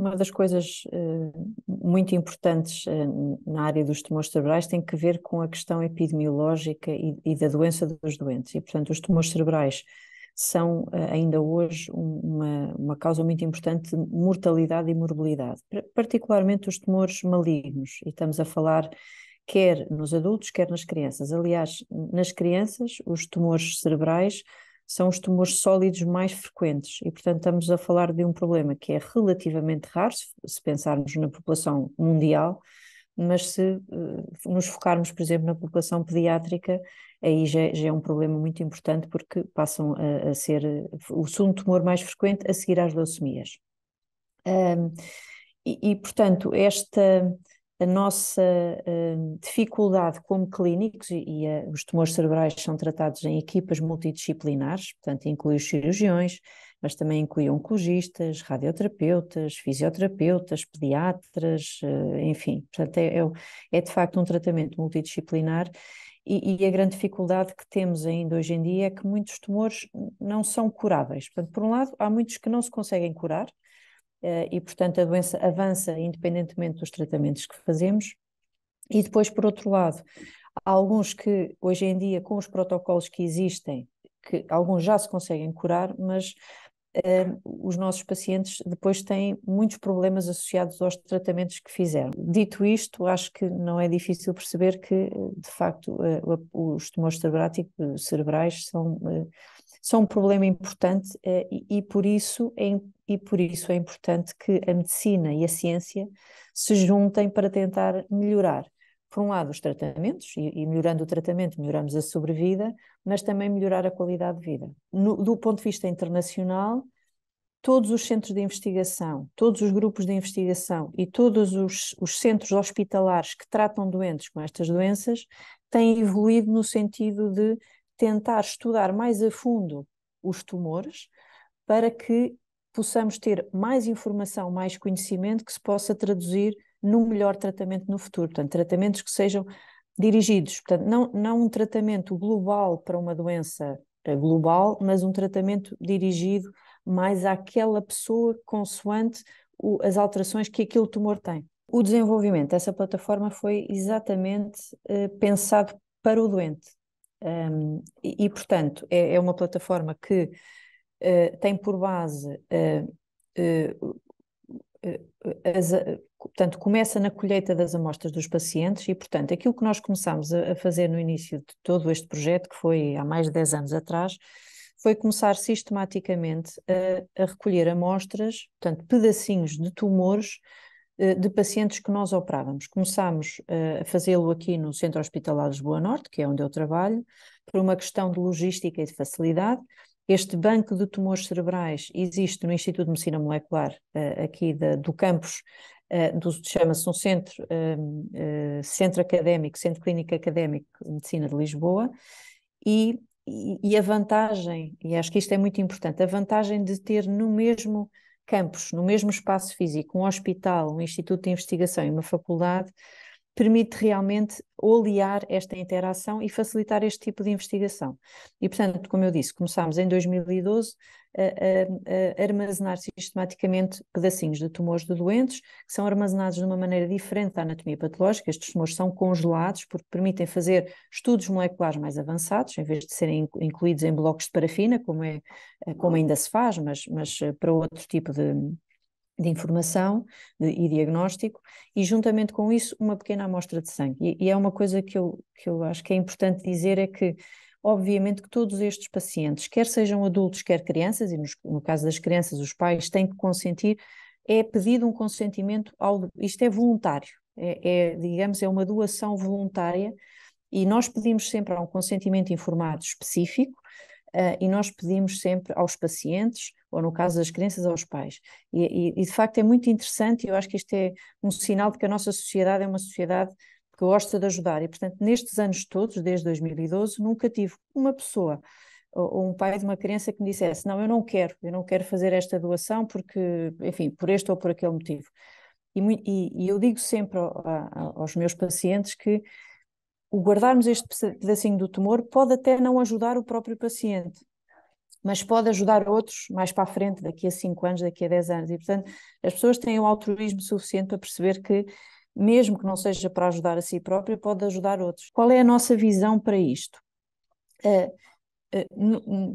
uma das coisas muito importantes na área dos tumores cerebrais tem que ver com a questão epidemiológica e da doença dos doentes. E, portanto, os tumores cerebrais são ainda hoje uma causa muito importante de mortalidade e morbilidade, particularmente os tumores malignos. E estamos a falar quer nos adultos, quer nas crianças. Aliás, nas crianças, os tumores cerebrais são os tumores sólidos mais frequentes e, portanto, estamos a falar de um problema que é relativamente raro, se pensarmos na população mundial, mas se nos focarmos, por exemplo, na população pediátrica, aí já é um problema muito importante porque passam a ser o segundo tumor mais frequente a seguir às leucemias. Portanto, a nossa dificuldade como clínicos, os tumores cerebrais são tratados em equipas multidisciplinares, portanto, inclui os cirurgiões, mas também inclui oncologistas, radioterapeutas, fisioterapeutas, pediatras, enfim, portanto, é de facto um tratamento multidisciplinar. E a grande dificuldade que temos ainda hoje em dia é que muitos tumores não são curáveis. Portanto, por um lado, há muitos que não se conseguem curar, e, portanto, a doença avança independentemente dos tratamentos que fazemos. E depois, por outro lado, há alguns que hoje em dia, com os protocolos que existem, que alguns já se conseguem curar, mas os nossos pacientes depois têm muitos problemas associados aos tratamentos que fizeram. Dito isto, acho que não é difícil perceber que, de facto, os tumores cerebrais são um problema importante, e por isso é importante que a medicina e a ciência se juntem para tentar melhorar, por um lado, os tratamentos, e melhorando o tratamento, melhoramos a sobrevida, mas também melhorar a qualidade de vida. Do ponto de vista internacional, todos os centros de investigação, todos os grupos de investigação e todos os centros hospitalares que tratam doentes com estas doenças têm evoluído no sentido de tentar estudar mais a fundo os tumores para que possamos ter mais informação, mais conhecimento que se possa traduzir num melhor tratamento no futuro. Portanto, tratamentos que sejam dirigidos, portanto, não um tratamento global para uma doença global, mas um tratamento dirigido mais àquela pessoa consoante as alterações que aquele tumor tem. O desenvolvimento dessa plataforma foi exatamente pensado para o doente. Portanto, é uma plataforma que tem por base portanto, começa na colheita das amostras dos pacientes e, portanto, aquilo que nós começámos a fazer no início de todo este projeto, que foi há mais de 10 anos atrás, foi começar sistematicamente a recolher amostras, portanto, pedacinhos de tumores de pacientes que nós operávamos. Começámos a fazê-lo aqui no Centro Hospitalar de Lisboa Norte, que é onde eu trabalho, por uma questão de logística e de facilidade. Este banco de tumores cerebrais existe no Instituto de Medicina Molecular, aqui do campus, chama-se um centro académico, Centro Clínico Académico de Medicina de Lisboa, e a vantagem, e acho que isto é muito importante, a vantagem de ter no mesmo campus, no mesmo espaço físico, um hospital, um instituto de investigação e uma faculdade, permite realmente olear esta interação e facilitar este tipo de investigação. E, portanto, como eu disse, começámos em 2012 a armazenar sistematicamente pedacinhos de tumores de doentes, que são armazenados de uma maneira diferente da anatomia patológica. Estes tumores são congelados porque permitem fazer estudos moleculares mais avançados, em vez de serem incluídos em blocos de parafina, como ainda se faz, mas para outro tipo de informação e diagnóstico, e juntamente com isso uma pequena amostra de sangue. E é uma coisa que eu acho que é importante dizer, é que obviamente que todos estes pacientes, quer sejam adultos, quer crianças, e no caso das crianças os pais têm que consentir, é pedido um consentimento, isto é voluntário, digamos, é uma doação voluntária, e nós pedimos sempre um consentimento informado específico, e nós pedimos sempre aos pacientes, ou no caso das crianças, aos pais. E de facto é muito interessante, e eu acho que isto é um sinal de que a nossa sociedade é uma sociedade que gosta de ajudar. E, portanto, nestes anos todos, desde 2012, nunca tive uma pessoa ou um pai de uma criança que me dissesse: não, eu não quero fazer esta doação porque, enfim, por este ou por aquele motivo. E eu digo sempre aos meus pacientes que o guardarmos este pedacinho do tumor pode até não ajudar o próprio paciente, mas pode ajudar outros mais para a frente, daqui a 5 anos, daqui a 10 anos. E, portanto, as pessoas têm o altruísmo suficiente para perceber que, mesmo que não seja para ajudar a si própria, pode ajudar outros. Qual é a nossa visão para isto?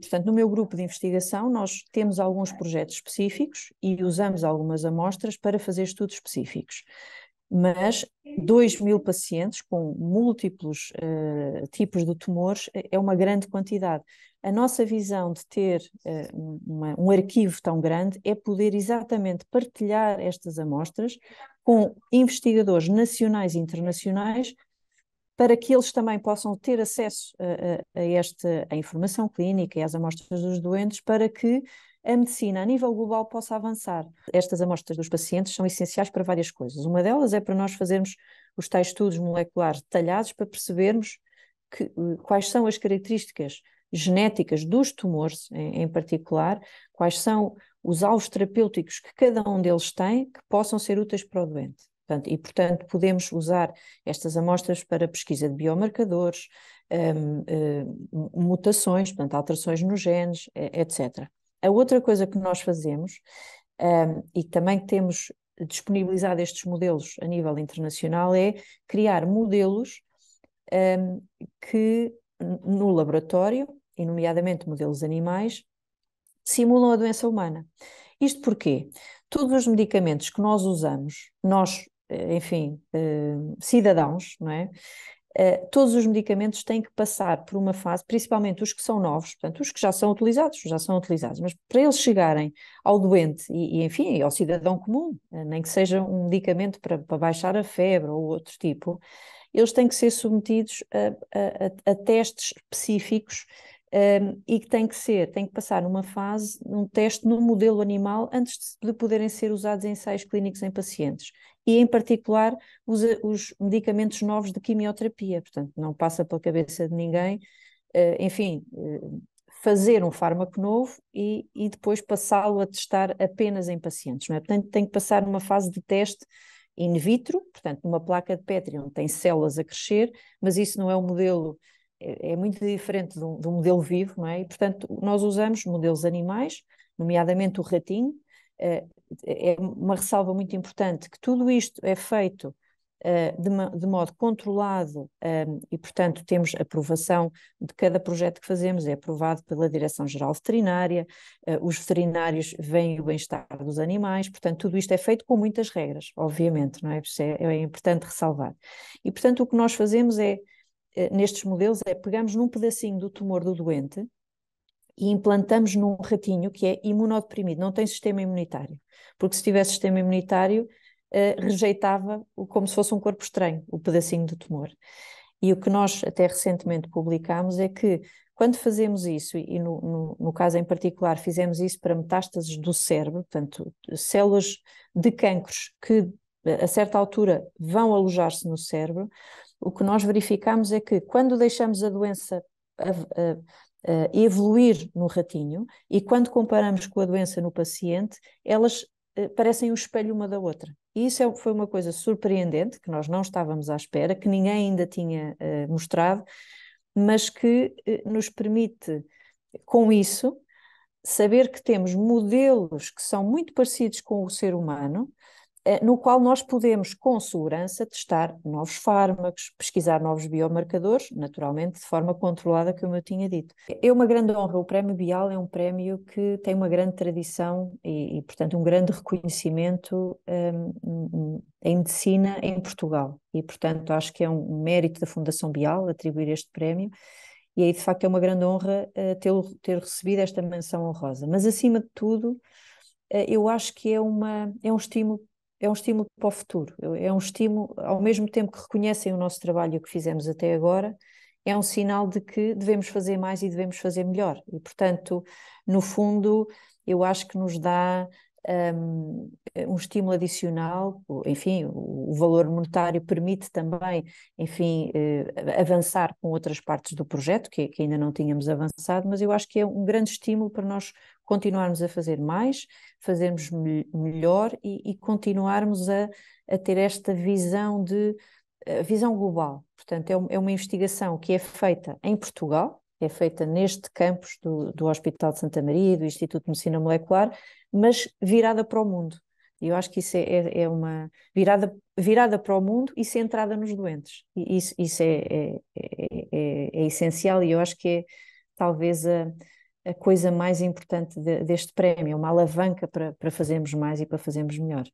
Portanto, no meu grupo de investigação, nós temos alguns projetos específicos e usamos algumas amostras para fazer estudos específicos. Mas 2.000 pacientes com múltiplos tipos de tumores é uma grande quantidade. A nossa visão de ter um arquivo tão grande é poder exatamente partilhar estas amostras com investigadores nacionais e internacionais para que eles também possam ter acesso a informação clínica e às amostras dos doentes, para que a medicina a nível global possa avançar. Estas amostras dos pacientes são essenciais para várias coisas. Uma delas é para nós fazermos os tais estudos moleculares detalhados para percebermos quais são as características genéticas dos tumores em particular, quais são os alvos terapêuticos que cada um deles tem que possam ser úteis para o doente. Portanto, podemos usar estas amostras para pesquisa de biomarcadores, mutações, portanto, alterações nos genes, etc. A outra coisa que nós fazemos, e também temos disponibilizado estes modelos a nível internacional, é criar modelos que no laboratório, e nomeadamente modelos animais, simulam a doença humana. Isto porquê? Todos os medicamentos que nós usamos, nós, enfim, cidadãos, não é? Todos os medicamentos têm que passar por uma fase, principalmente os que são novos, portanto, os que já são utilizados, mas para eles chegarem ao doente enfim, ao cidadão comum, nem que seja um medicamento para baixar a febre ou outro tipo, eles têm que ser submetidos a testes específicos, e que tem que passar numa fase, num teste no modelo animal antes de poderem ser usados em ensaios clínicos em pacientes. E, em particular, os medicamentos novos de quimioterapia. Portanto, não passa pela cabeça de ninguém, enfim, fazer um fármaco novo e depois passá-lo a testar apenas em pacientes, não é? Portanto, tem que passar numa fase de teste in vitro, portanto, numa placa de Petri, onde tem células a crescer, mas isso não é um modelo, é muito diferente de um modelo vivo, não é? E, portanto, nós usamos modelos animais, nomeadamente o ratinho. É uma ressalva muito importante que tudo isto é feito de modo controlado, e, portanto, temos aprovação de cada projeto que fazemos, é aprovado pela Direção-Geral Veterinária, os veterinários veem o bem-estar dos animais, portanto, tudo isto é feito com muitas regras, obviamente, não é? Isso é importante ressalvar. E, portanto, o que nós fazemos nestes modelos, pegamos num pedacinho do tumor do doente e implantamos num ratinho que é imunodeprimido, não tem sistema imunitário, porque se tivesse sistema imunitário, rejeitava como se fosse um corpo estranho, o pedacinho do tumor. E o que nós até recentemente publicámos é que, quando fazemos isso, e no caso em particular fizemos isso para metástases do cérebro, portanto, células de cancros que a certa altura vão alojar-se no cérebro, o que nós verificamos é que, quando deixamos a doença evoluir no ratinho, e quando comparamos com a doença no paciente, elas parecem o espelho uma da outra. E isso foi uma coisa surpreendente, que nós não estávamos à espera, que ninguém ainda tinha mostrado, mas que nos permite, com isso, saber que temos modelos que são muito parecidos com o ser humano, no qual nós podemos, com segurança, testar novos fármacos, pesquisar novos biomarcadores, naturalmente de forma controlada, como eu tinha dito. É uma grande honra. O Prémio Bial é um prémio que tem uma grande tradição e portanto, um grande reconhecimento em medicina em Portugal. E, portanto, acho que é um mérito da Fundação Bial atribuir este prémio. E aí, de facto, é uma grande honra ter recebido esta menção honrosa. Mas, acima de tudo, eu acho que é um estímulo. É um estímulo para o futuro, é um estímulo, ao mesmo tempo que reconhecem o nosso trabalho e o que fizemos até agora, é um sinal de que devemos fazer mais e devemos fazer melhor. E, portanto, no fundo, eu acho que nos dá um estímulo adicional, enfim, o valor monetário permite também, enfim, avançar com outras partes do projeto, que ainda não tínhamos avançado, mas eu acho que é um grande estímulo para nós continuarmos a fazer mais, fazermos melhor e continuarmos a ter esta visão global. Portanto, é uma investigação que é feita em Portugal, é feita neste campus do Hospital de Santa Maria, do Instituto de Medicina Molecular, mas virada para o mundo. E eu acho que isso é uma virada para o mundo e centrada nos doentes. E isso é essencial, e eu acho que é talvez a coisa mais importante deste prémio, uma alavanca para fazermos mais e para fazermos melhor.